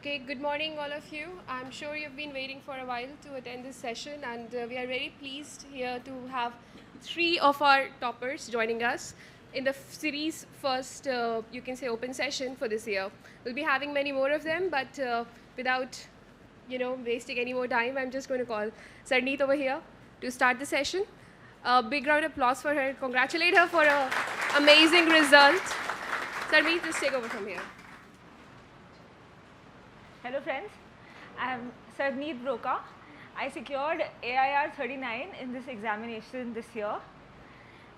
Okay, good morning, all of you. I'm sure you've been waiting for a while to attend this session, and we are very pleased here to have three of our toppers joining us in the series first, you can say, open session for this year. We'll be having many more of them, but without, wasting any more time, I'm just going to call Sarneet over here to start the session. A big round of applause for her. Congratulate her for an amazing result. Sarneet, just take over from here. Hello friends, I am Sarneet Broka. I secured AIR 39 in this examination this year,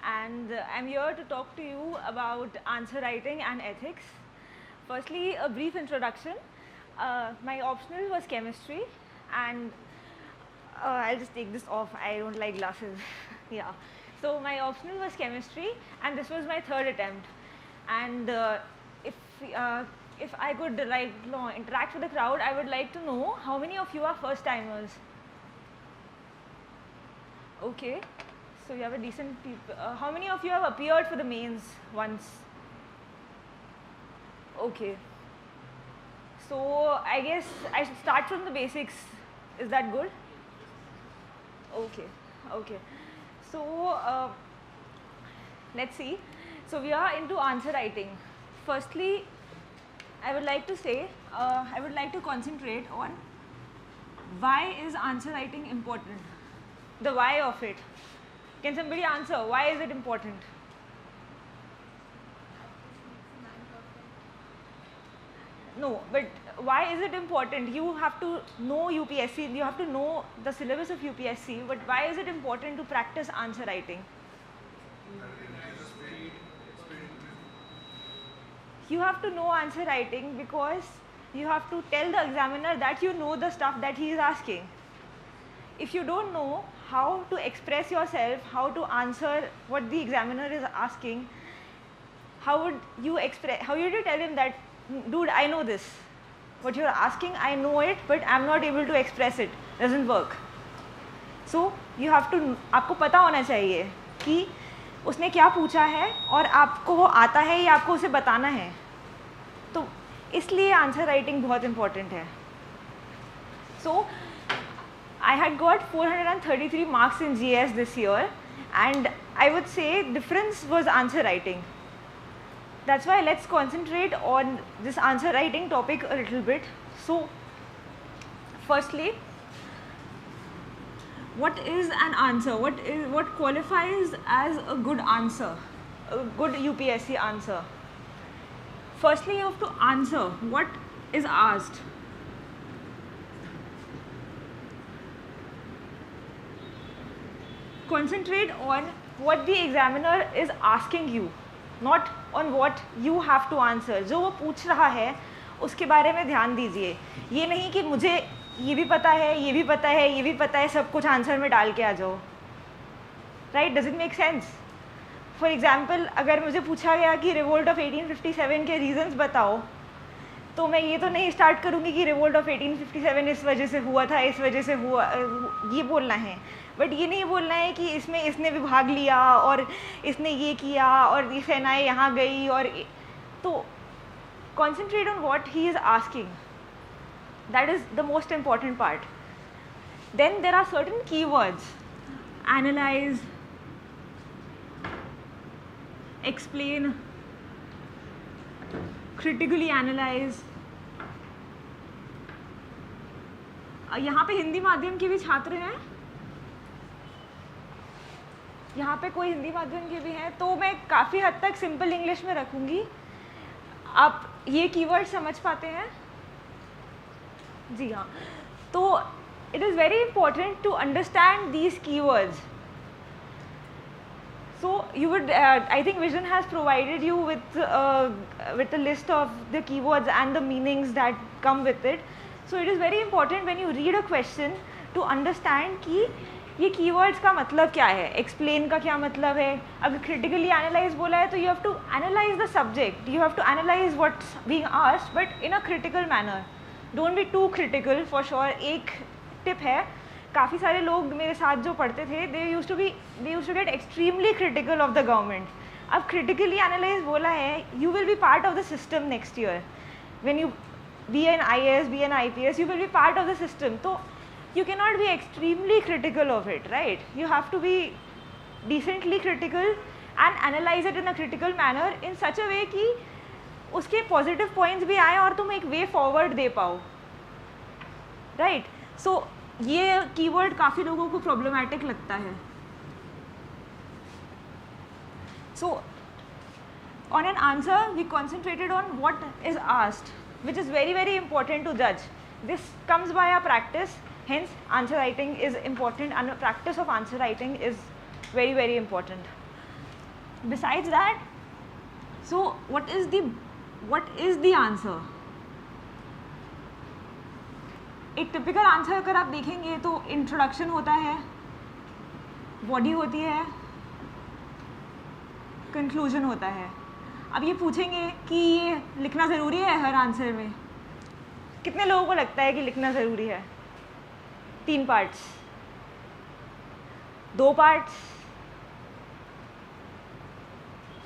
and I'm here to talk to you about answer writing and ethics. Firstly, a brief introduction. My optional was chemistry, and I'll just take this off, I don't like glasses. Yeah. So my optional was chemistry, and this was my third attempt. And if I could interact with the crowd, I would like to know how many of you are first timers. Okay, so you have a decent people. How many of you have appeared for the mains once? Okay, so I guess I should start from the basics. Is that good? Okay. So let's see. So we are into answer writing. Firstly, I would like to say, I would like to concentrate on why is answer writing important? The why of it. Can somebody answer? Why is it important? No, but why is it important? You have to know UPSC, you have to know the syllabus of UPSC, but why is it important to practice answer writing? You have to know answer writing because you have to tell the examiner that you know the stuff that he is asking. If you don't know how to express yourself, how to answer what the examiner is asking, how would you tell him that, dude, I know this. What you're asking, I know it, but I'm not able to express it. Doesn't work. So you have to, आपको पता होना चाहिए कि उसने क्या पूछा है और आपको वो आता है या आपको उसे बताना है. तो इसलिए आंसर राइटिंग बहुत इम्पॉर्टेंट है. सो I had got 433 marks in GS this year, and I would say difference was answer writing. That's why let's concentrate on this answer writing topic a little bit. So firstly, what is an answer? What qualifies as a good answer, a good UPSC answer? Firstly, you have to answer what is asked. Concentrate on what the examiner is asking you, not on what you have to answer. जो वो पूछ रहा है उसके बारे में ध्यान दीजिए. ये नहीं कि मुझे ये भी पता है, ये भी पता है, ये भी पता है, सब कुछ आंसर में डाल के आ जाओ. Right? Does it make sense? For example, अगर मुझे पूछा गया कि रिवोल्ट ऑफ 1857 के रीजंस बताओ, तो मैं ये तो नहीं स्टार्ट करूँगी कि रिवोल्ट ऑफ 1857 इस वजह से हुआ था, इस वजह से हुआ, ये बोलना है. बट ये नहीं बोलना है कि इसमें इसने भी भाग लिया और इसने ये किया और ये सेनाएं यहाँ गई और तो concentrate on what he is asking. That is the most important part. Then there are certain keywords: analyze, explain, critically analyze. यहाँ पे हिंदी माध्यम के भी छात्र हैं, यहाँ पे कोई हिंदी माध्यम के भी हैं, तो मैं काफ़ी हद तक सिंपल इंग्लिश में रखूँगी. आप ये कीवर्ड समझ पाते हैं? जी हाँ. तो it is very important to understand these keywords. So you would, I think Vision has provided you with a list of the keywords and the meanings that come with it. So it is very important when you read a question to understand कि ये keywords का मतलब क्या है, explain का क्या मतलब है. अगर critically analyze बोला है तो you have to analyze the subject, you have to analyze what's being asked, but in a critical manner. Don't be too critical for sure. एक tip है, काफ़ी सारे लोग मेरे साथ जो पढ़ते थे, they used to get extremely critical of the government. अब critically analyze बोला है, you will be part of the system next year. When you be an IAS, be an IPS, you will be part of the system. So you cannot be extremely critical of it, right? You have to be decently critical and analyze it in a critical manner in such a way कि उसके positive points भी आए और तुम एक way forward दे पाओ, right? So ये keyword काफ़ी लोगों को problematic लगता है. So on an answer, we concentrated on what is asked, which is very, very important to judge. This comes by a practice, hence answer writing is important, and a practice of answer writing is very, very important. Besides that, so what is the answer? एक typical answer अगर आप देखेंगे तो introduction होता है, body होती है, conclusion होता है. अब ये पूछेंगे कि ये लिखना ज़रूरी है हर आंसर में. कितने लोगों को लगता है कि लिखना ज़रूरी है? 3 पार्ट्स, 2 पार्ट्स.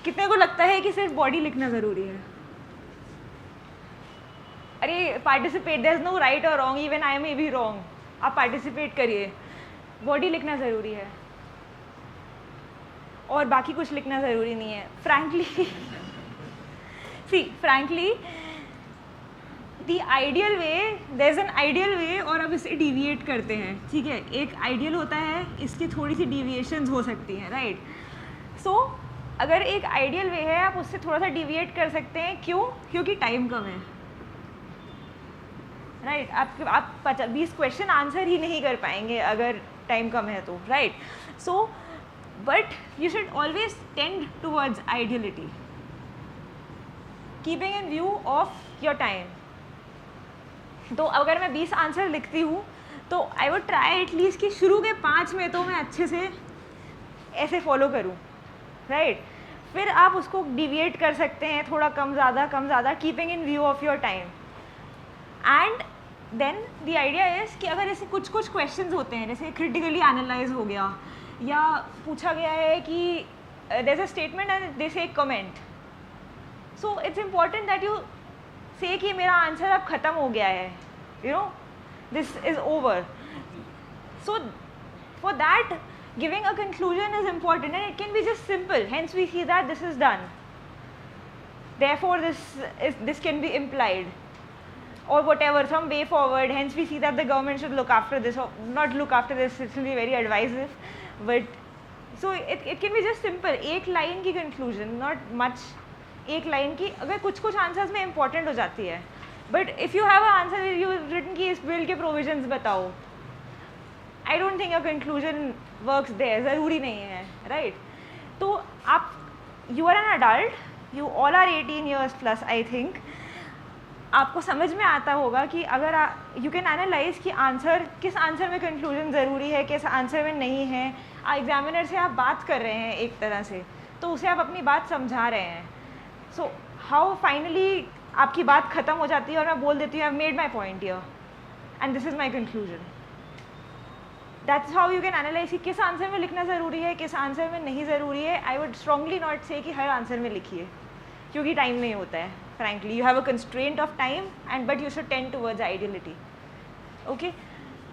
कितने को लगता है कि सिर्फ बॉडी लिखना ज़रूरी है? अरे participate, there is no right और wrong, even I may be wrong. आप पार्टिसिपेट करिए. बॉडी लिखना ज़रूरी है और बाकी कुछ लिखना ज़रूरी नहीं है. Frankly frankly, the ideal way, there is an ideal way और अब इसे deviate करते हैं, ठीक है. एक ideal होता है, इसकी थोड़ी सी deviations हो सकती हैं, right? So अगर एक ideal way है आप उससे थोड़ा सा deviate कर सकते हैं. क्यों? क्योंकि time कम है, right? आप 20 क्वेश्चन आंसर ही नहीं कर पाएंगे अगर टाइम कम है तो, right? So but you should always tend towards ideality, keeping in view of your time. तो अगर मैं 20 आंसर लिखती हूँ तो आई वुड ट्राई एटलीस्ट कि शुरू के 5 में तो मैं अच्छे से ऐसे फॉलो करूँ, राइट? फिर आप उसको डिविएट कर सकते हैं, थोड़ा कम ज़्यादा, keeping in view of your time. And then the idea is कि अगर ऐसे कुछ क्वेश्चंस होते हैं, जैसे क्रिटिकली एनालाइज हो गया या पूछा गया है कि there is a statement and they say comment, so it's important that you say कि मेरा आंसर अब ख़त्म हो गया है, you know, this is over. So for that giving a conclusion is important, and it can be just simple, hence we see that this is done, therefore this can be implied, or whatever, some way forward, hence we see that the government should look after this, or not look after this, it will be very advisive, but so it can be just simple, एक line की conclusion, not much, एक line की. अगर कुछ answers में important हो जाती है, but if you have an answer you written कि इस बिल के provisions बताओ, I don't think your conclusion works there, ज़रूरी नहीं है, right? तो आप, you are an adult, you all are 18 years plus, I think, आपको समझ में आता होगा कि अगर you can analyze कि आंसर, किस आंसर में conclusion ज़रूरी है, किस आंसर में नहीं है. एग्जामिनर से आप बात कर रहे हैं एक तरह से, तो उसे आप अपनी बात समझा रहे हैं. सो हाउ फाइनली आपकी बात ख़त्म हो जाती है और मैं बोल देती हूँ I've made my point here and this is my conclusion. That's how you can analyze कि किस आंसर में लिखना ज़रूरी है, किस आंसर में नहीं ज़रूरी है. I would strongly not say कि हर आंसर में लिखिए, क्योंकि टाइम नहीं होता है. Frankly, you have a constraint of time, but you should tend towards ideality. Okay,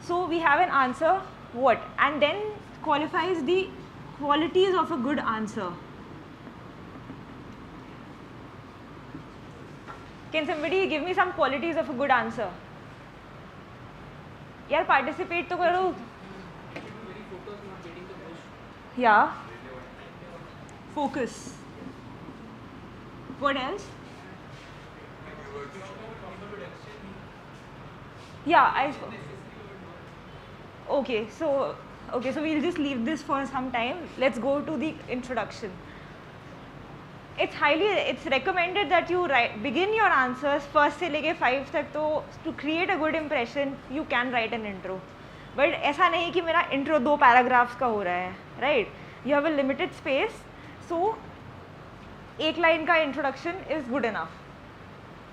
so we have an answer, what, and then qualifies the qualities of a good answer. Can somebody give me some qualities of a good answer? यार participate तो करो. Yeah. Focus. What else? Yeah, okay, so we'll just leave this for some time. Let's go to the introduction. It's recommended that you begin your answers first से लेके 5 तक. तो to create a good impression, you can write an intro. But ऐसा नहीं कि मेरा intro 2 paragraphs का हो रहा है, right? You have a limited space, so एक line का introduction is good enough.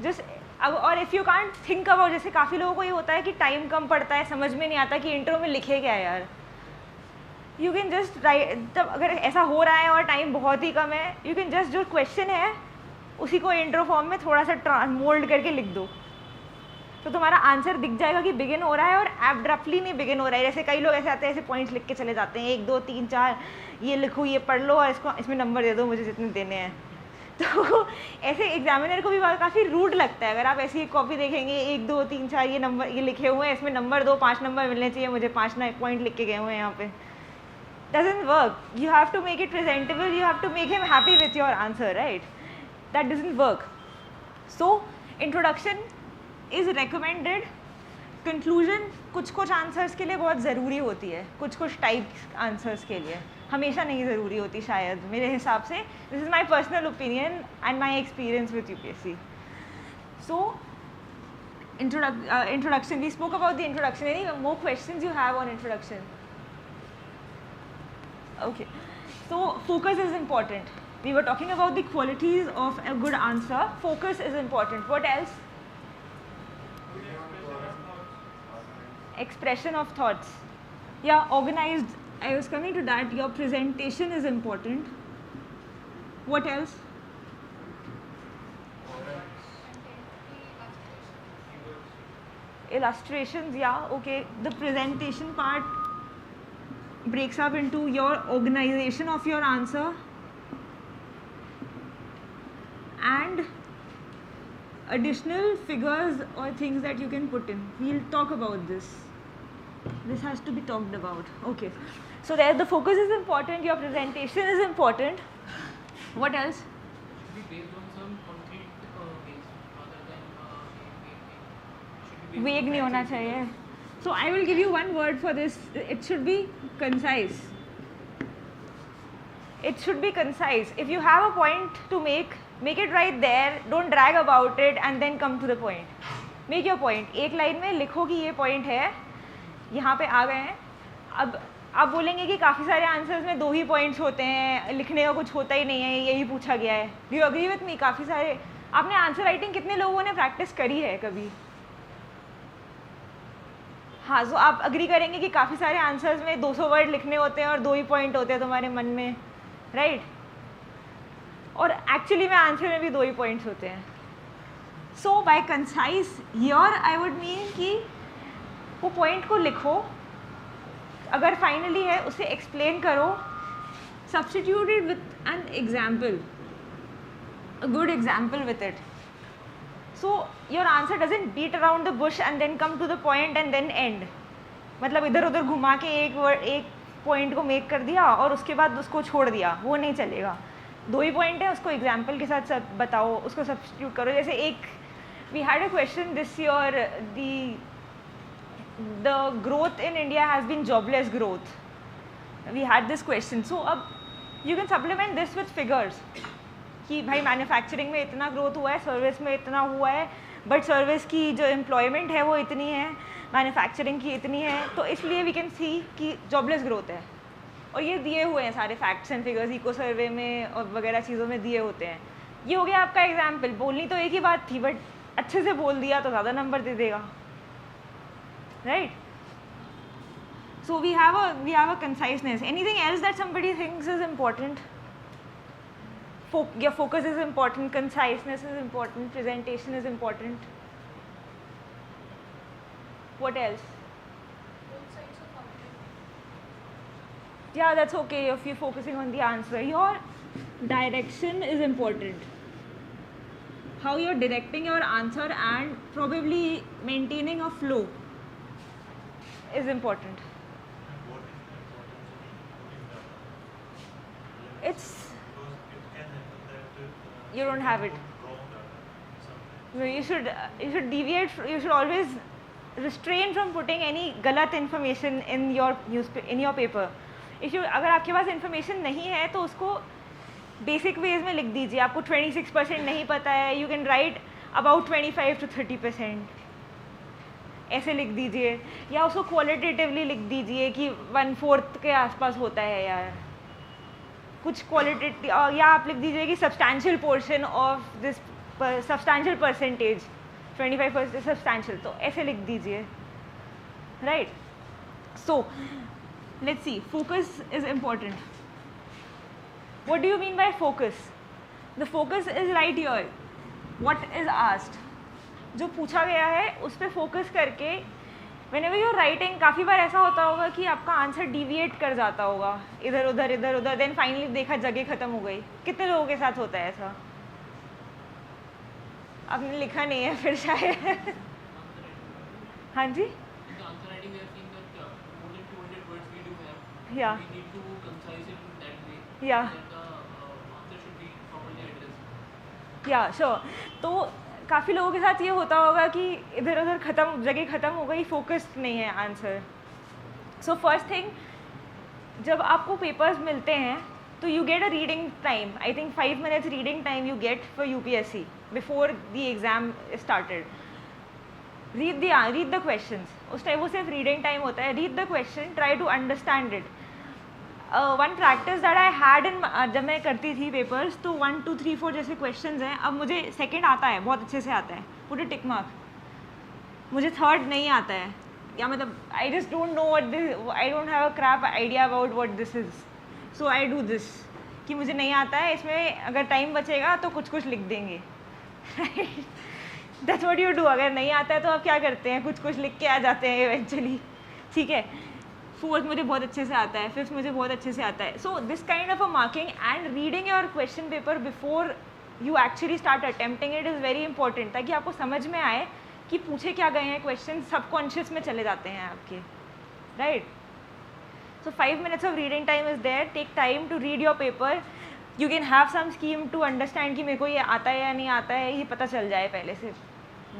Just और if you can't think about, जैसे काफ़ी लोगों को ये होता है कि टाइम कम पड़ता है, समझ में नहीं आता कि इंट्रो में लिखे क्या है यार. यू कैन जस्ट राइट, तब अगर ऐसा हो रहा है और टाइम बहुत ही कम है, यू कैन जस्ट जो क्वेश्चन है उसी को इंट्रो फॉर्म में थोड़ा सा मोल्ड करके लिख दो, तो तुम्हारा आंसर दिख जाएगा कि बिगिन हो रहा है और एब्रप्टली नहीं बिगिन हो रहा है। जैसे कई लोग ऐसे आते हैं, ऐसे पॉइंट्स लिख के चले जाते हैं, 1 2 3 4 ये लिखो, ये पढ़ लो और इसको इसमें नंबर दे दो मुझे जितने देने हैं। तो ऐसे एग्जामिनर को भी काफ़ी रूड लगता है अगर आप ऐसी कॉपी देखेंगे 1 2 3 4 ये नंबर ये लिखे हुए हैं, इसमें नंबर दो, 5 नंबर मिलने चाहिए मुझे, 5 पॉइंट लिख के गए हुए हैं यहाँ पे। Doesn't work. You have to make it presentable. You have to make him happy with your answer, right? That doesn't work. So introduction is recommended. Conclusion कुछ answers के लिए बहुत ज़रूरी होती है, कुछ type answers के लिए हमेशा नहीं ज़रूरी होती शायद मेरे हिसाब से. This is my personal opinion and my experience with UPSC. So introduction. We spoke about the introduction. Any more questions you have on introduction? Okay, so focus is important. We were talking about the qualities of a good answer. Focus is important. What else? Expression of thoughts. Yeah, organized. I was coming to that. Your presentation is important. What else? Illustrations, yeah, okay. The presentation part breaks up into your organization of your answer and additional figures or things that you can put in. We'll talk about this. This has to be talked about. Okay. So there the focus is important, your presentation is important. What else? Should be based on some concrete base rather than Vague नहीं होना चाहिए. So I will give you one word for this. It should be concise. It should be concise. If you have a point to make it right there. Don't drag about it and then come to the point. Make your point. एक line में लिखो कि ये point है, यहाँ पे आ गए हैं. अब आप बोलेंगे कि काफ़ी सारे आंसर्स में 2 ही पॉइंट्स होते हैं, लिखने का कुछ होता ही नहीं है, यही पूछा गया है. Do you agree with me? काफ़ी सारे आपने आंसर राइटिंग कितने लोगों ने प्रैक्टिस करी है कभी? हाँ, तो आप अग्री करेंगे कि काफ़ी सारे आंसर्स में 200 वर्ड लिखने होते हैं और 2 ही पॉइंट होते हैं तुम्हारे मन में, राइट? और एक्चुअली में आंसर में भी 2 ही पॉइंट्स होते हैं. So by concise here I would mean कि वो पॉइंट को लिखो, अगर फाइनली है उसे एक्सप्लेन करो, substitute it with an example, a good example with it. So your answer doesn't beat around the bush and then come to the point and then end. मतलब इधर उधर घुमा के एक पॉइंट को मेक कर दिया और उसके बाद उसको छोड़ दिया, वो नहीं चलेगा. 2 ही पॉइंट है, उसको एग्जाम्पल के साथ सब बताओ, उसको सब्स्टिट्यूट करो. जैसे एक we had a question this year, the growth in India has been jobless growth. We had this question. So अब you can supplement this with figures कि भाई मैन्युफैक्चरिंग में इतना ग्रोथ हुआ है, सर्विस में इतना हुआ है, बट सर्विस की जो एम्प्लॉयमेंट है वो इतनी है, मैन्युफैक्चरिंग की इतनी है, तो इसलिए वी कैन सी कि जॉबलेस ग्रोथ है. और ये दिए हुए हैं सारे फैक्ट्स एंड फिगर्स, इको सर्वे में और वगैरह चीज़ों में दिए होते हैं. ये हो गया आपका एग्जाम्पल. बोलनी तो एक ही बात थी बट अच्छे से बोल दिया तो ज़्यादा नंबर दे देगा, right? So we have a conciseness. Anything else that somebody thinks is important? Your focus is important, conciseness is important, presentation is important. What else? Both sides of outline. Yeah, that's okay if you're focusing on the answer. Your direction is important. How you're directing your answer and probably maintaining a flow is important. It's you don't have it. No, you should deviate. You should always restrain from putting any गलत information in your paper. If you अगर आपके पास information नहीं है तो उसको basic ways में लिख दीजिए. आपको 26% नहीं पता है, you can write about 25 to 30%. ऐसे लिख दीजिए, या उसको qualitatively लिख दीजिए कि 1/4 के आसपास होता है यार. कुछ क्वालिटेटिव, या आप लिख दीजिए कि substantial portion of this, substantial percentage 25% substantial, तो ऐसे लिख दीजिए, right? So let's see, focus is important. What do you mean by focus? The focus is right here. What is asked? जो पूछा गया है उस पर फोकस करके whenever you're writing, काफ़ी बार ऐसा होता होगा कि आपका आंसर डिविएट कर जाता होगा इधर उधर, देन फाइनली देखा जगह ख़त्म हो गई. कितने लोगों के साथ होता है ऐसा? आपने लिखा नहीं है फिर शायद. हाँ जी. In the answer writing, we are seeing that more than 200 words we do have. Yeah. We need to concise it in that way. Yeah. That the answer should be properly addressed. या sure. तो काफ़ी लोगों के साथ ये होता होगा कि इधर उधर जगह ख़त्म हो गई, फोकस नहीं है आंसर. सो फर्स्ट थिंग, जब आपको पेपर्स मिलते हैं तो you get a reading time. I think 5 minutes reading time you get for UPSC before the exam started. Read the questions. उस टाइम वो सिर्फ रीडिंग टाइम होता है. Read the question, try to understand it. One practice that I had in, जब मैं करती थी papers तो 1 2 3 4 जैसे क्वेश्चंस हैं. अब मुझे सेकंड आता है, बहुत अच्छे से आता है, पूरे टिक मार्क. मुझे थर्ड नहीं आता है, या मतलब I just don't know what this, I don't have a crap idea about what this is. So I do this कि मुझे नहीं आता है, इसमें अगर टाइम बचेगा तो कुछ लिख देंगे. That's what you do. अगर नहीं आता है तो आप क्या करते हैं, कुछ लिख के आ जाते हैं इवेंचुअली. ठीक है. फोर्थ मुझे बहुत अच्छे से आता है, फिफ्थ मुझे बहुत अच्छे से आता है. So this kind of a marking and reading your question paper before you actually start attempting it is very important, ताकि आपको समझ में आए कि पूछे क्या गए हैं क्वेश्चन. सबकॉन्शियस में चले जाते हैं आपके, right. So 5 minutes of reading time is there. Take time to read your paper. You can have some scheme to understand कि मेरे को ये आता है या नहीं आता है, ये पता चल जाए पहले से,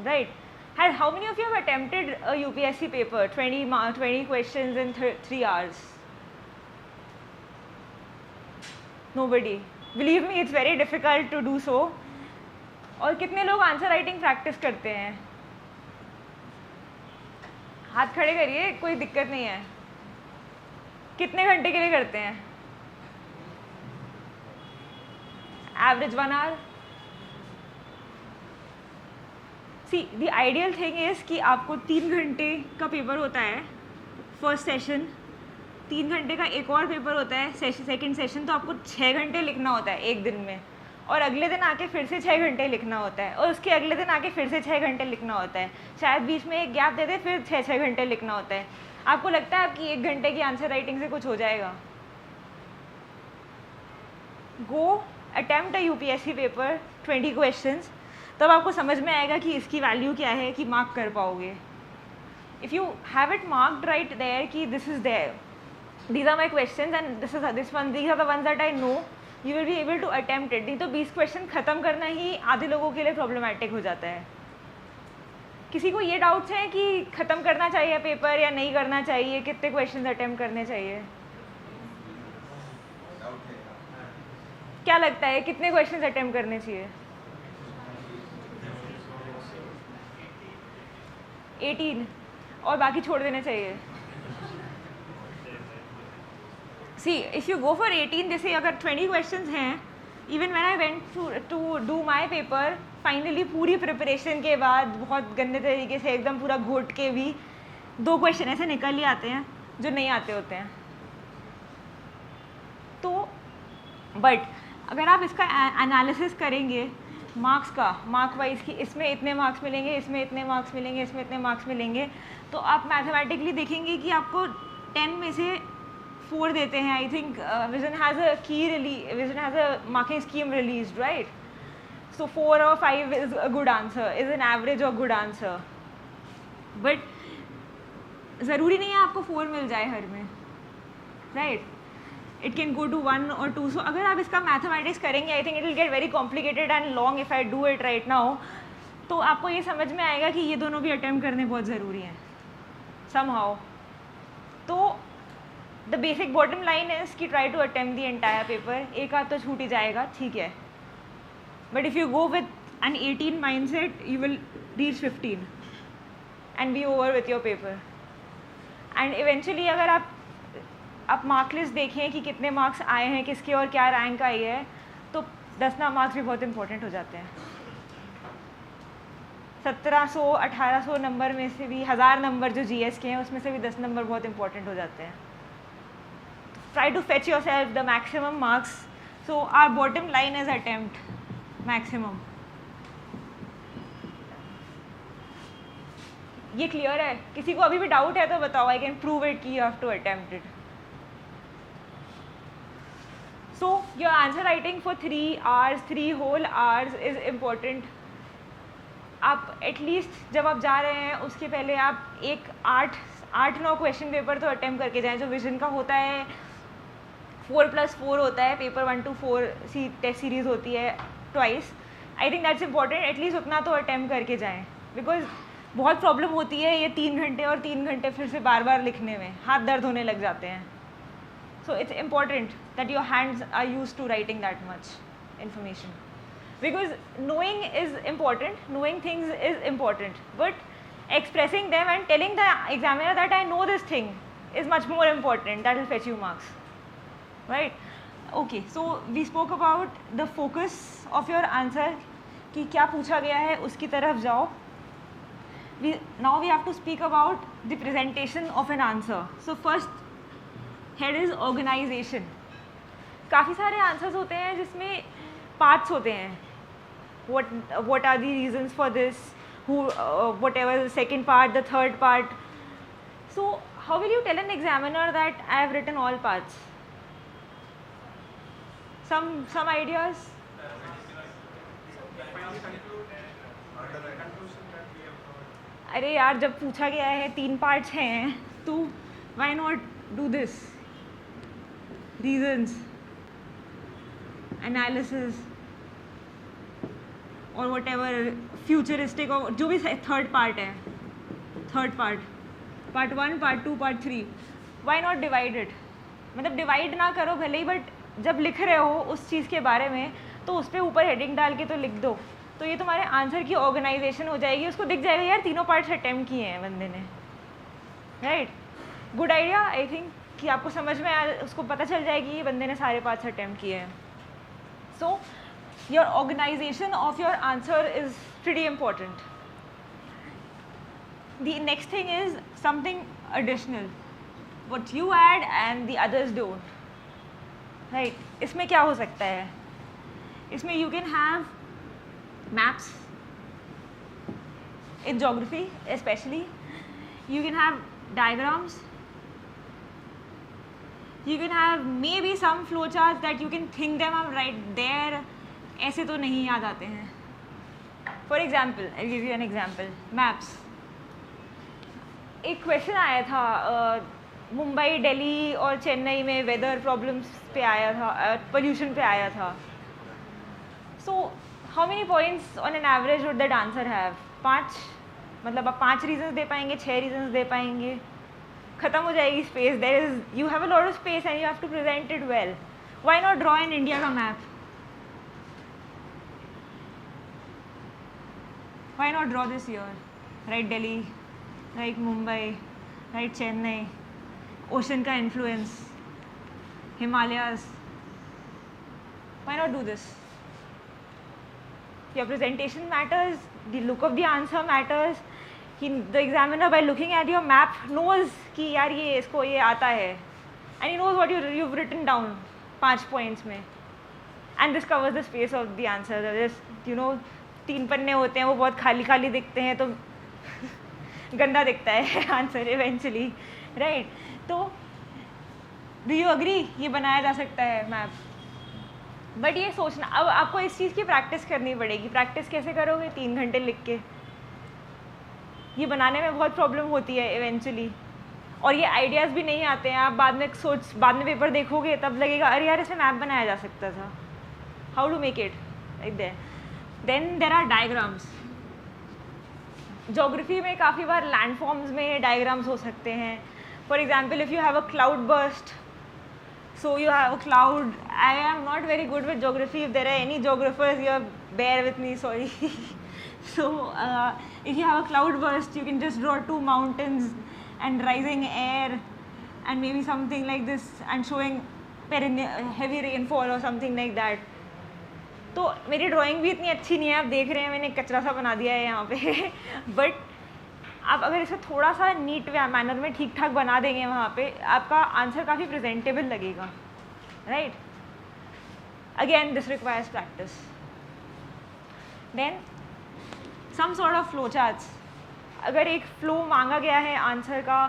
right. How many of you have attempted a UPSC paper, 20 questions in 3 hours? Nobody. Believe me, it's very difficult to do so. और कितने लोग आंसर राइटिंग प्रैक्टिस करते हैं? हाथ खड़े करिए, कोई दिक्कत नहीं है. कितने घंटे के लिए करते हैं? Average 1 hour. See the ideal thing is कि आपको 3 घंटे का पेपर होता है फर्स्ट सेशन, 3 घंटे का एक और पेपर होता है सेकंड सेशन. तो आपको 6 घंटे लिखना होता है एक दिन में, और अगले दिन आके फिर से 6 घंटे लिखना होता है, और उसके अगले दिन आके फिर से 6 घंटे लिखना होता है. शायद बीच में एक गैप दे दे, फिर 6 घंटे लिखना होता है. आपको लगता है आपकी 1 घंटे की आंसर राइटिंग से कुछ हो जाएगा? गो अटेम्प्ट अ UPSC पेपर 20 क्वेश्चंस, तब आपको समझ में आएगा कि इसकी वैल्यू क्या है कि मार्क कर पाओगे. If you have it marked right there कि this is there, these are my questions and this one, these are the ones that I know, you will be able to attempt it. नहीं तो 20 question ख़त्म करना ही आधे लोगों के लिए problematic हो जाता है. किसी को ये डाउट्स हैं कि ख़त्म करना चाहिए पेपर या नहीं करना चाहिए, कितने क्वेश्चन अटेम्प्ट करने चाहिए? क्या लगता है कितने क्वेश्चन अटेम्प्ट करने चाहिए? 18, और बाकी छोड़ देने चाहिए. See if you go for 18, जैसे अगर 20 क्वेश्चंस हैं, even when I went to do my paper, finally पूरी प्रिपरेशन के बाद बहुत गंदे तरीके से एकदम पूरा घोट के भी 2 क्वेश्चन ऐसे निकल ही आते हैं जो नहीं आते होते हैं. तो बट अगर आप इसका एनालिसिस करेंगे मार्क्स का, मार्क वाइज कि इसमें इतने मार्क्स मिलेंगे, इसमें इतने मार्क्स मिलेंगे, इसमें इतने मार्क्स मिलेंगे, तो आप मैथमेटिकली देखेंगे कि आपको 10 में से 4 देते हैं. I think vision has a marking scheme released, right. So 4 or 5 is a good answer, is an average और गुड आंसर. बट ज़रूरी नहीं है आपको 4 मिल जाए हर में, right. It can go to 1 or 2. So अगर आप इसका मैथमेटिक्स करेंगे, I think it will get very complicated and long if I do it right now. तो आपको ये समझ में आएगा कि ये दोनों भी अटेम्प्ट करने बहुत ज़रूरी हैं समहाउ. तो the basic bottom line is कि try to attempt the entire paper. एक आध तो छूट ही जाएगा, ठीक है, but if you go with an 18 mindset, you will reach 15 and be over with your paper. And eventually अगर आप मार्क लिस्ट देखें कि कितने मार्क्स आए हैं किसके और क्या रैंक आई है, तो 10 मार्क्स भी बहुत इंपॉर्टेंट हो जाते हैं. 1700 1800 नंबर में से भी 1000 नंबर जो GS के हैं उसमें से भी 10 नंबर बहुत इंपॉर्टेंट हो जाते हैं. Try to fetch yourself the maximum marks. So our bottom line is attempt maximum. ये क्लियर है? किसी को अभी भी डाउट है तो बताओ, आई कैन प्रूव इट कि you have to attempt it. So your answer writing for 3 hours, 3 whole hours is important. आप एटलीस्ट जब आप जा रहे हैं उसके पहले आप एक 8-9 क्वेश्चन पेपर तो अटेम्प्ट करके जाएं. जो विजन का होता है 4+4 होता है, पेपर 1 to 4 टेस्ट सीरीज होती है twice. I think that's important. At least उतना तो अटेम्प्ट करके जाएं, बिकॉज बहुत प्रॉब्लम होती है ये 3 घंटे और 3 घंटे फिर से बार बार लिखने में, हाथ दर्द होने लग जाते हैं. So it's important that your hands are used to writing that much information, because knowing is important, knowing things is important, but expressing them and telling the examiner that I know this thing is much more important. That will fetch you marks, right? Okay, so we spoke about the focus of your answer, कि क्या पूछा गया है उसकी तरफ जाओ. Now we have to speak about the presentation of an answer. So first head is organisation. काफ़ी सारे आंसर्स होते हैं जिसमें पार्ट्स होते हैं. what are the reasons for this, whatever the second part, the third part. So how will you tell an examiner that I have written all parts? Some ideas? अरे यार, जब पूछा गया है 3 पार्ट्स हैं तो why not do this? Reasons, analysis, और whatever futuristic, और जो भी थर्ड पार्ट है, third part 1, part 2, part 3, why not divide it? मतलब डिवाइड ना करो भले ही, बट जब लिख रहे हो उस चीज़ के बारे में तो उस पर ऊपर हेडिंग डाल के तो लिख दो. तो ये तुम्हारे आंसर की ऑर्गेनाइजेशन हो जाएगी. उसको दिख जाएगा यार तीनों पार्ट्स अटेम्प्ट किए हैं बंदे ने, right? Good idea. I think कि आपको समझ में उसको पता चल जाएगी ये बंदे ने सारे पार्ट्स अटेम्प्ट किए हैं. So your organisation of your answer is pretty important. The next thing is something additional, what you add and the others don't, right? इसमें क्या हो सकता है? इसमें you can have maps in geography specially. You can have diagrams. You can have maybe some flowcharts that you can think them up right there. ऐसे तो नहीं याद आते हैं. For example, I'll give you an example. Maps. एक question आया था मुंबई, दिल्ली और चेन्नई में वेदर प्रॉब्लम्स पे आया था, पोल्यूशन पे आया था. So how many points on an average would that answer have? 5. मतलब आप 5 रीजन्स दे पाएंगे, 6 रीजन्स दे पाएंगे, ख़त्म हो जाएगी space. There is, you have a lot of space and you have to present it well. Why not draw in India का map? Why not draw this year? Right Delhi, right Mumbai, right Chennai, ocean का influence, Himalayas. Why not do this? Your presentation matters, the look of the answer matters. The examiner by looking at your map knows कि यार ये इसको ये आता है, and he knows what you've written down 5 points में, and this covers the space of the answer. Just, you know, 3 पन्ने होते हैं, वो बहुत खाली खाली दिखते हैं तो गंदा दिखता है आंसर eventually, right? तो do you agree ये बनाया जा सकता है मैप? बट ये सोचना, अब आपको इस चीज़ की प्रैक्टिस करनी पड़ेगी. प्रैक्टिस कैसे करोगे? 3 घंटे लिख के. ये बनाने में बहुत प्रॉब्लम होती है इवेंचुअली, और ये आइडियाज़ भी नहीं आते हैं. आप बाद में पेपर देखोगे तब लगेगा अरे यार इसमें मैप बनाया जा सकता था. How to make it like that? Then there are diagrams. Geography में काफ़ी बार लैंडफॉर्म्स में डायग्राम्स हो सकते हैं. For example, if you have a cloudburst, so you have a cloud. I am not very good with geography. If there are any geographers here, bear with me, sorry. So if you have a cloud burst, you can just draw 2 mountains and rising air and maybe something like this and showing heavy rainfall or something like that. तो मेरी drawing भी इतनी अच्छी नहीं है, आप देख रहे हैं मैंने कचरा सा बना दिया है यहाँ पे. बट आप अगर इसे थोड़ा सा नीट मैनर में ठीक ठाक बना देंगे वहाँ पे, आपका आंसर काफ़ी प्रेजेंटेबल लगेगा, right? Again this requires practice. Then some sort of flow charts. अगर एक फ्लो मांगा गया है आंसर का,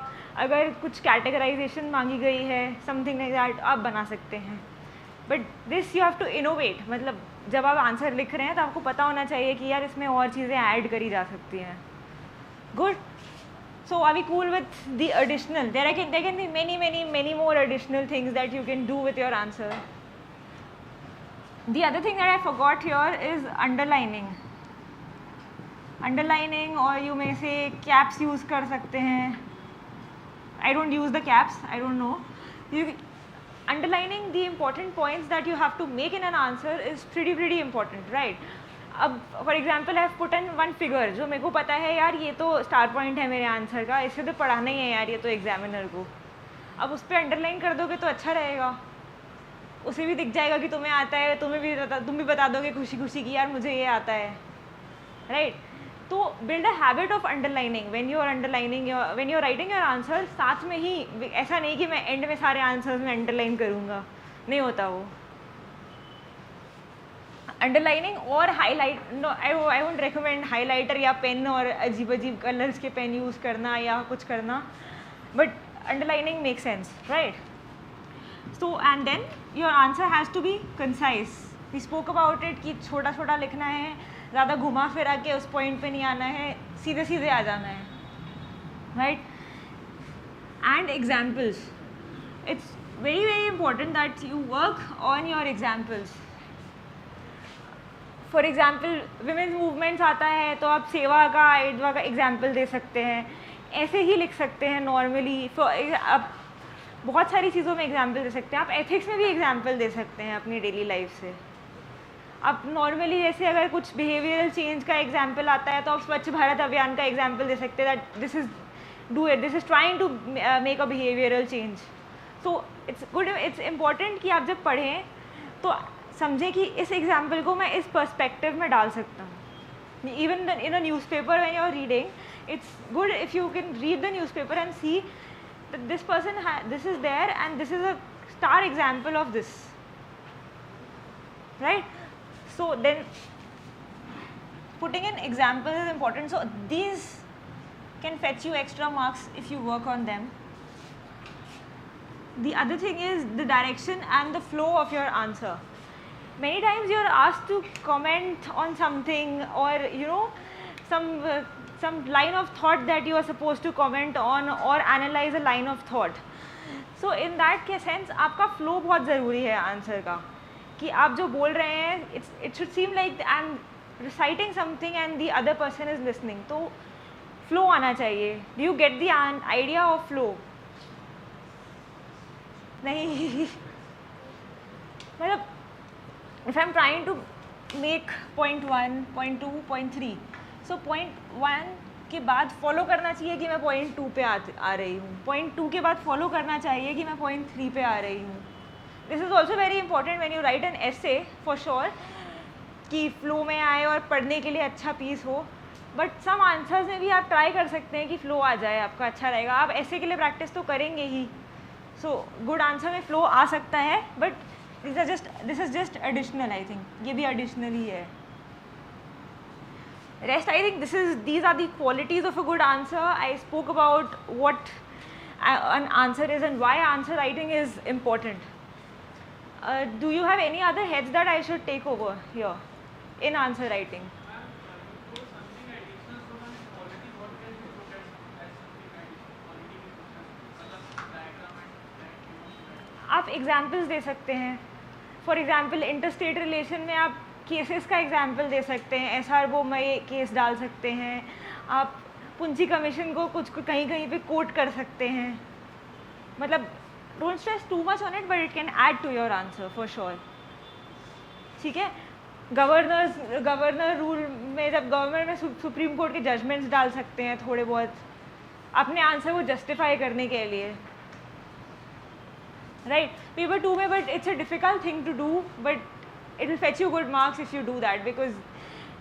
अगर कुछ कैटेगराइजेशन मांगी गई है, समथिंग लाइक दैट, आप बना सकते हैं. But this you have to innovate. मतलब जब आप आंसर लिख रहे हैं तो आपको पता होना चाहिए कि यार इसमें और चीज़ें ऐड करी जा सकती हैं. Good. So are we cool with the additional? There can be many more additional things that you can do with your answer. The other thing that I forgot here is underlining. Underlining, or you may say caps use कर सकते हैं. I don't use the caps. I don't know. Underlining the important points that you have to make in an answer is pretty important, right? अब for example I have put in one figure जो मेरे को पता है यार ये तो star point है मेरे आंसर का, इसे तो पढ़ाना ही है यार ये तो एग्जामिनर को. अब उस पर अंडरलाइन कर दोगे तो अच्छा रहेगा, उसे भी दिख जाएगा कि तुम्हें आता है, तुम भी बता दोगे खुशी खुशी कि यार मुझे ये आता है, राइट? तो build a habit of underlining when you are writing your answer. साथ में ही, ऐसा नहीं कि मैं एंड में सारे आंसर्स में अंडरलाइन करूँगा, नहीं होता वो. अंडरलाइनिंग और highlight, no I won't recommend highlighter या पेन और अजीब कलर्स के पेन यूज़ करना या कुछ करना, but underlining make sense, right? So and then your answer has to be concise. We spoke about it कि छोटा छोटा लिखना है, ज़्यादा घुमा फिरा के उस पॉइंट पे नहीं आना है, सीधे सीधे आ जाना है, right? And examples, it's very important that you work on your examples. For example women's movements आता है तो आप सेवा का, आइडवा का एग्जाम्पल दे सकते हैं, ऐसे ही लिख सकते हैं नॉर्मली. आप बहुत सारी चीज़ों में एग्जाम्पल दे सकते हैं. आप एथिक्स में भी एग्जाम्पल दे सकते हैं अपनी डेली लाइफ से. आप नॉर्मली जैसे अगर कुछ बिहेवियरल चेंज का एग्जाम्पल आता है तो आप स्वच्छ भारत अभियान का एग्जाम्पल दे सकते हैं, that this is trying to make a behavioural change. So it's important कि आप जब पढ़ें तो समझें कि इस एग्जाम्पल को मैं इस पर्सपेक्टिव में डाल सकता हूँ. Even in a newspaper when you are reading, it's good if you can read the newspaper and see that this person this is there and this is a star example of this, right? So then putting in examples is important. So these can fetch you extra marks if you work on them. The other thing is the direction and the flow of your answer. Many times you are asked to comment on something, or you know, some line of thought that you are supposed to comment on, or analyze a line of thought. So in that sense आपका flow बहुत ज़रूरी है answer का, कि आप जो बोल रहे हैं it should seem like I am reciting something and the other person is listening. तो flow आना चाहिए. Do you get the idea of flow? नहीं मतलब if I am trying to make point 1, point 2, point 3, so point 1 के बाद follow करना चाहिए कि मैं point 2 पे आ रही हूँ, point 2 के बाद फॉलो करना चाहिए कि मैं point 3 पे आ रही हूँ. This is also very important when you write an essay, for sure, कि फ्लो में आए और पढ़ने के लिए अच्छा पीस हो. बट सम आंसर्स में भी आप ट्राई कर सकते हैं कि फ़्लो आ जाए, आपका अच्छा रहेगा. आप ऐसे के लिए प्रैक्टिस तो करेंगे ही. सो गुड आंसर में फ़्लो आ सकता है, but this is just additional. I think ये भी एडिशनल ही है. Rest, I think these are the qualities of a good answer. I spoke about what an answer is and why answer writing is important. Do you have any other heads that I should take over here in answer writing? आप examples दे सकते हैं. For example interstate relation में आप cases का example दे सकते हैं. SRO में केस डाल सकते हैं. आप पुंची कमीशन को कुछ कहीं कहीं पे कोट कर सकते हैं. मतलब don't stress too much on it, but it can add to your answer for sure. ठीक है. गवर्नर रूल में जब गवर्नमेंट में सुप्रीम कोर्ट के जजमेंट्स डाल सकते हैं थोड़े बहुत अपने आंसर को जस्टिफाई करने के लिए. राइट. पेपर 2 में but it's a difficult thing to do, but it will fetch you good marks if you do that, because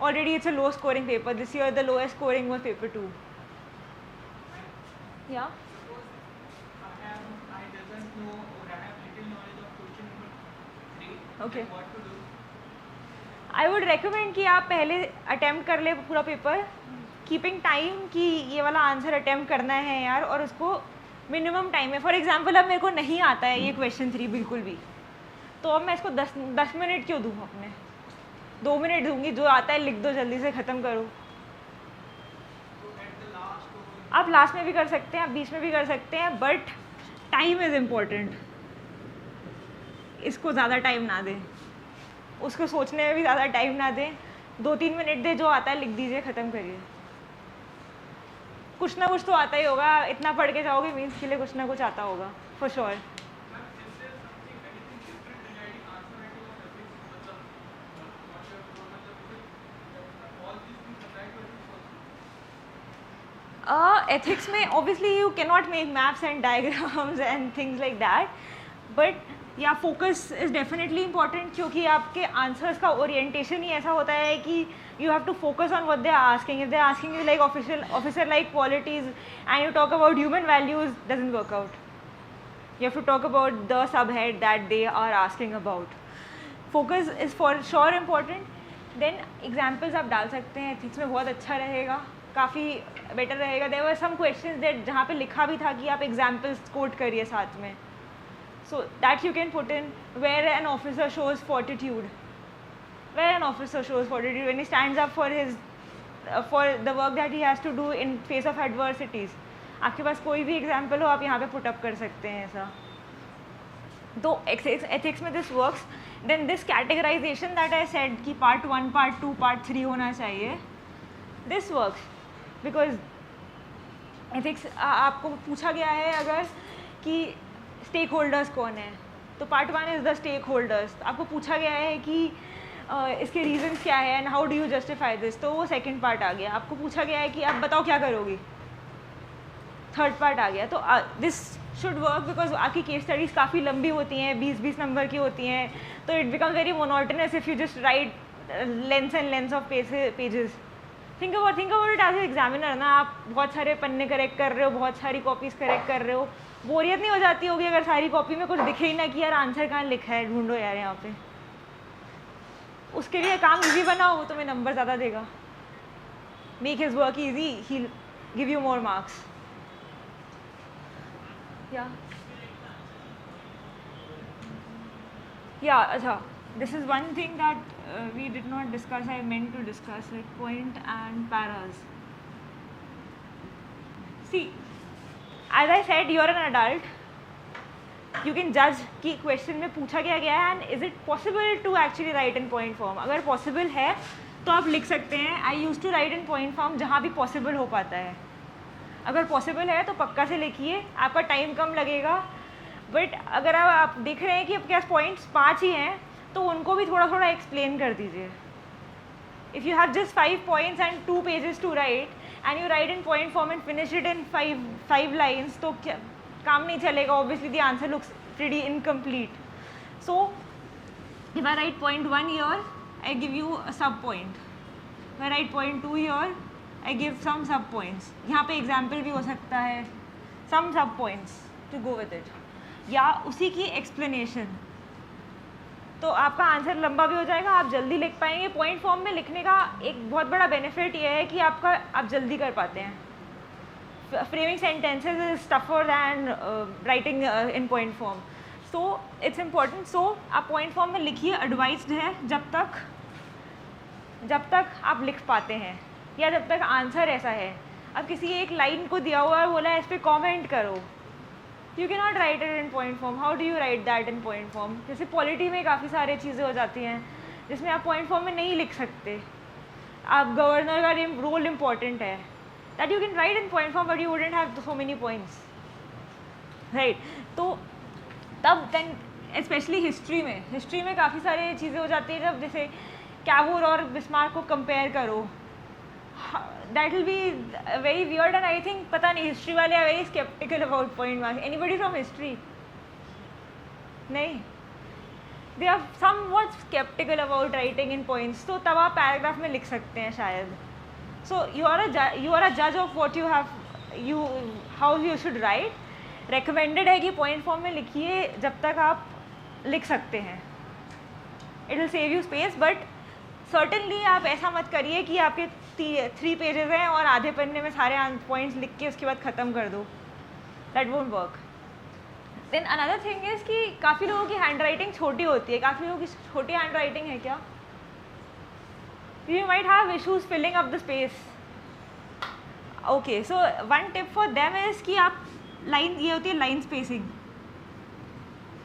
already it's a low scoring paper. This year the lowest scoring was paper 2. Yeah. I doesn't know, or I have little knowledge of question number 3. Okay. What to do? I would recommend कि आप पहले attempt कर ले पूरा paper, keeping time कि ये वाला answer attempt करना है यार, और उसको मिनिमम टाइम है. फॉर एग्जाम्पल अब मेरे को नहीं आता है ये क्वेश्चन 3 बिल्कुल भी, तो अब मैं इसको 10 मिनट क्यों दूँ अपने, 2 मिनट दूंगी, जो आता है लिख दो, जल्दी से ख़त्म करो. आप लास्ट में भी कर सकते हैं, आप बीच में भी कर सकते हैं, बट टाइम इज़ इम्पोर्टेंट. इसको ज़्यादा टाइम ना दें, उसको सोचने में भी ज़्यादा टाइम ना दें. 2-3 मिनट दे, जो आता है लिख दीजिए, ख़त्म करिए. कुछ ना कुछ तो आता ही होगा, इतना पढ़ के जाओगे मीन्स के लिए कुछ ना कुछ आता होगा फॉर श्योर. एथिक्स में obviously you can not make maps and diagrams and things like that, but या फोकस इज़ डेफिनेटली इंपॉर्टेंट, क्योंकि आपके आंसर्स का ओरिएंटेशन ही ऐसा होता है कि you have to focus on what they are asking. If they're asking you like officer like qualities and you talk about human values, doesn't work out. You have to talk about the subhead that they are asking about. Focus is for sure important. Then examples आप डाल सकते हैं, ethics में बहुत अच्छा रहेगा, काफ़ी better रहेगा. There were some questions that जहाँ पे लिखा भी था कि आप examples quote करिए साथ में, so that you can put in where an officer shows fortitude. Where an officer shows fortitude when he stands up for his for the work that he has to do in face of adversities. आपके पास कोई भी example हो, आप यहाँ पे put up कर सकते हैं ऐसा. तो एथिक्स में this works. Then this categorisation that I said कि पार्ट 1, पार्ट 2, पार्ट 3 होना चाहिए, दिस वर्क्स बिकॉज एथिक्स आपको पूछा गया है अगर कि स्टेक होल्डर्स कौन है, तो part 1 is the stakeholders. आपको पूछा गया है कि इसके रीजंस क्या है and how do you justify this, तो वो सेकंड पार्ट आ गया. आपको पूछा गया है कि आप बताओ क्या करोगी, थर्ड पार्ट आ गया. तो दिस शुड वर्क बिकॉज आपकी केस स्टडीज़ काफ़ी लंबी होती हैं, 20-20 नंबर की होती हैं, तो it become very monotonous if you just write lengths and lengths of pages. Think about it as a examiner ना. आप बहुत सारे पन्ने करेक्ट कर रहे हो, बहुत सारी कॉपीज़ करेक्ट कर रहे हो, बोरियत नहीं हो जाती होगी अगर सारी कॉपी में कुछ दिखे ही ना कि यार आंसर कहाँ लिखा है, ढूंढो यार यहाँ पे. उसके लिए काम इजी बनाओ, वो तुम्हें नंबर ज़्यादा देगा. Make his work easy, he give you more marks. या अच्छा, this is one thing that we did not discuss, I meant to discuss it, point and paras. See, as I said, you are an adult, you can judge कि question में पूछा क्या गया है and is it possible to actually write in point form. अगर possible है तो आप लिख सकते हैं. I use to write in point form जहाँ भी पॉसिबल हो पाता है. अगर पॉसिबल है तो पक्का से लिखिए, आपका टाइम कम लगेगा. बट अगर आप देख रहे हैं कि आपके पास पॉइंट्स 5 ही हैं, तो उनको भी थोड़ा थोड़ा एक्सप्लेन कर दीजिए. If you have just 5 points and 2 pages to write and you write in point form and finish it in 5 lines, तो क्या काम नहीं चलेगा. Obviously the answer looks pretty incomplete. So if I write point 1 here, I give you a sub point. If I write point 2 here, I give some sub points. यहाँ पे example भी हो सकता है, some sub points to go with it, या उसी की explanation. तो आपका आंसर लंबा भी हो जाएगा, आप जल्दी लिख पाएंगे. पॉइंट फॉर्म में लिखने का एक बहुत बड़ा बेनिफिट ये है कि आप जल्दी कर पाते हैं. Framing sentences is tougher than writing in point form. So it's important. So आप point form में लिखिए, advised है जब तक आप लिख पाते हैं या जब तक आंसर ऐसा है. अब किसी एक लाइन को दिया हुआ है, बोला है इस पर कॉमेंट करो, you can not right it in point form. How do you right that in point form? जैसे पॉलिटी में काफ़ी सारी चीज़ें हो जाती हैं जिसमें आप पॉइंट फॉर्म में नहीं लिख सकते. आप गवर्नर का रोल इम्पॉर्टेंट है, that you can write in point form, but you wouldn't have so many points, right? तो तब then especially history में काफ़ी सारी चीज़ें हो जाती हैं. जब जैसे कैवूर और बिस्मार्क को कंपेयर करो, that will be very weird and I think पता नहीं हिस्ट्री वाले are very skeptical about point marks. Anybody from history? नहीं, they are somewhat skeptical about writing in points. तो तब आप पैराग्राफ में लिख सकते हैं शायद. So you are a judge of what you have, how you should write. Recommended है कि point form में लिखिए जब तक आप लिख सकते हैं. It will save you space, but certainly आप ऐसा मत करिए कि आपके 3 पेजेस हैं और आधे पन्ने में सारे पॉइंट्स लिख के उसके बाद ख़त्म कर दो, that won't work. Then another thing is कि काफ़ी लोगों की हैंड राइटिंग छोटी होती है. काफ़ी लोगों की छोटी हैंड राइटिंग है क्या? You might have issues filling up the space. Okay, so one tip for them is कि आप लाइन, ये होती है लाइन स्पेसिंग,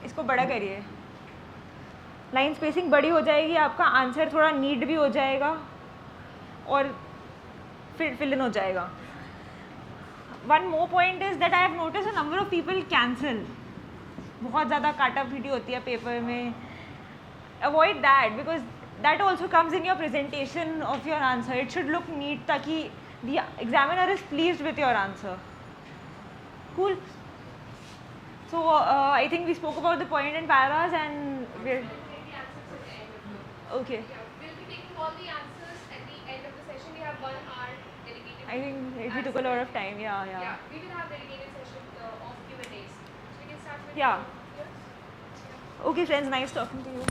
इसको बड़ा करिए. लाइन स्पेसिंग बड़ी हो जाएगी, आपका आंसर थोड़ा नीट भी हो जाएगा और फिल इन हो जाएगा. One more point is that I have notice a number of people cancel. बहुत ज़्यादा काटा पीटी होती है पेपर में. Avoid that because that also comes in your presentation of your answer. It should look neat ताकि the examiner is pleased with your answer. Cool. So I think we spoke about the point and paras and we're okay. Yeah, we'll be taking all the answers at the end of the session. We have 1 hour dedicated. I think we took a lot of time. Yeah. Yeah, we will have dedicated session of Q&As. So we can start with Yeah. yours. Okay, friends. Nice talking to you.